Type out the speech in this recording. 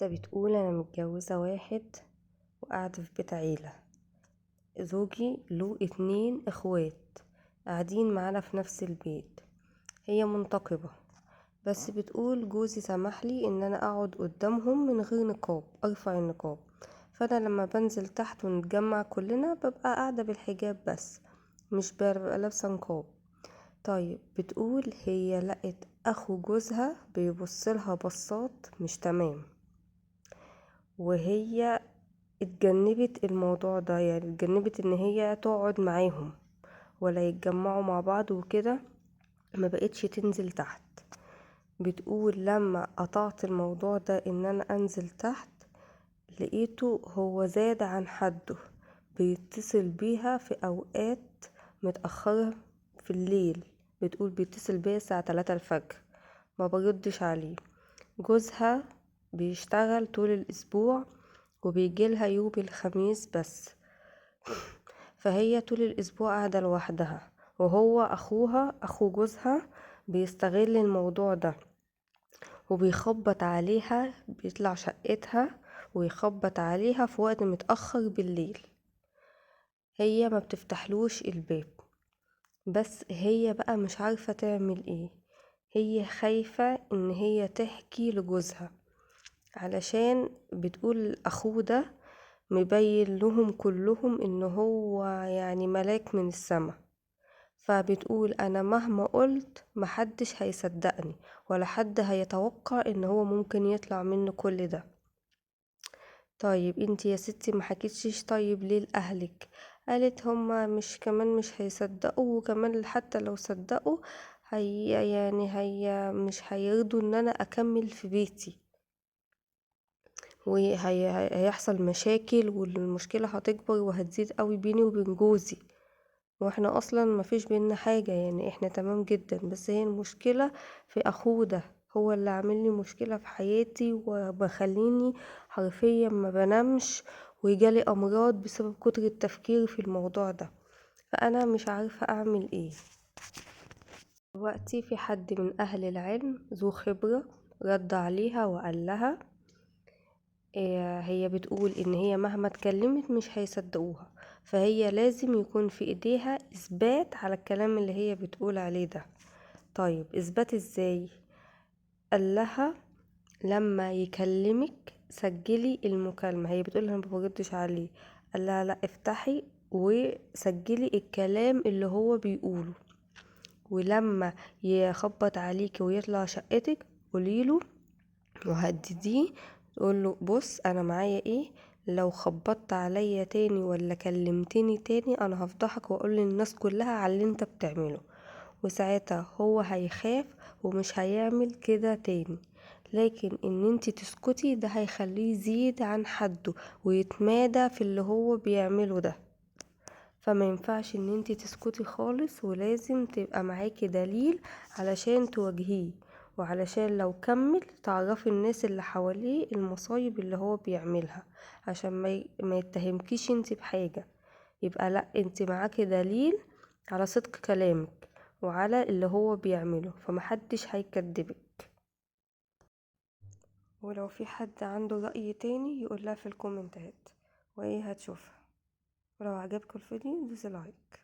واحدة بتقول أنا متجوزة واحد وقاعدة في بيت عيلة. زوجي له 2 اخوات قاعدين معانا في نفس البيت. هي منتقبة، بس بتقول جوزي سمحلي ان انا اقعد قدامهم من غير نقاب، ارفع النقاب. فانا لما بنزل تحت ونتجمع كلنا ببقى قاعدة بالحجاب بس، مش ببقى لابسة نقاب. طيب بتقول هي لقت اخو جوزها بيبصلها بصات مش تمام، وهي اتجنبت الموضوع ده، يعني اتجنبت ان هي تقعد معاهم ولا يتجمعوا مع بعض وكده، ما بقتش تنزل تحت. بتقول لما قطعت الموضوع ده ان انا انزل تحت لقيته هو زاد عن حده، بيتصل بيها في اوقات متأخرة في الليل. بتقول بيتصل بيا الساعة 3 الفجر، ما بردش عليه. جوزها بيشتغل طول الاسبوع وبيجيلها يوم الخميس بس، فهي طول الاسبوع قاعدة لوحدها، وهو اخوها اخو جوزها بيستغل الموضوع ده وبيخبط عليها، بيطلع شقتها ويخبط عليها في وقت متأخر بالليل. هي ما بتفتحلوش الباب، بس هي بقى مش عارفة تعمل ايه. هي خايفة ان هي تحكي لجوزها، علشان بتقول اخوه ده مبين لهم كلهم ان هو يعني ملاك من السما. فبتقول انا مهما قلت محدش هيصدقني، ولا حد هيتوقع ان هو ممكن يطلع منه كل ده. طيب انتي يا ستي ما حكيتشيش طيب ليه لأهلك؟ قالت هما مش كمان مش هيصدقوا، وكمان حتى لو صدقوا هي مش هيرضوا ان انا اكمل في بيتي، وهيحصل مشاكل والمشكلة هتكبر وهتزيد قوي بيني وبين جوزي، واحنا اصلا مفيش بينا حاجة، يعني احنا تمام جدا، بس هي المشكلة في اخوه ده، هو اللي عامل لي مشكلة في حياتي وبخليني حرفيا ما بنامش، ويجالي امراض بسبب كتر التفكير في الموضوع ده. فانا مش عارفة اعمل ايه. دلوقتي في حد من اهل العلم ذو خبرة رد عليها وقال لها هي بتقول ان هي مهما اتكلمت مش هيصدقوها، فهي لازم يكون في ايديها اثبات على الكلام اللي هي بتقول عليه ده. طيب اثبات ازاي؟ قال لها لما يكلمك سجلي المكالمة. هي بتقول انا ما بردش عليه، قال لها لا افتحي وسجلي الكلام اللي هو بيقوله، ولما يخبط عليكي ويطلع شقتك قوليله وهدديه، تقوله بص انا معايا ايه، لو خبطت عليا تاني ولا كلمتني تاني انا هفضحك واقول للناس كلها على اللي انت بتعمله. وساعتها هو هيخاف ومش هيعمل كده تاني، لكن ان انتي تسكتي ده هيخليه يزيد عن حده ويتمادى في اللي هو بيعمله ده. فما ينفعش ان انتي تسكتي خالص، ولازم تبقى معاكي دليل علشان تواجهيه، وعلشان لو كمل تعرفي الناس اللي حواليه المصايب اللي هو بيعملها، عشان ما يتهمكيش انتي بحاجة. يبقى لا، انتي معاكي دليل على صدق كلامك وعلى اللي هو بيعمله، فمحدش هيكدبك. ولو في حد عنده رأي تاني يقولها في الكومنتات وهي هتشوفها. ولو عجبكم الفيديو دوسي لايك.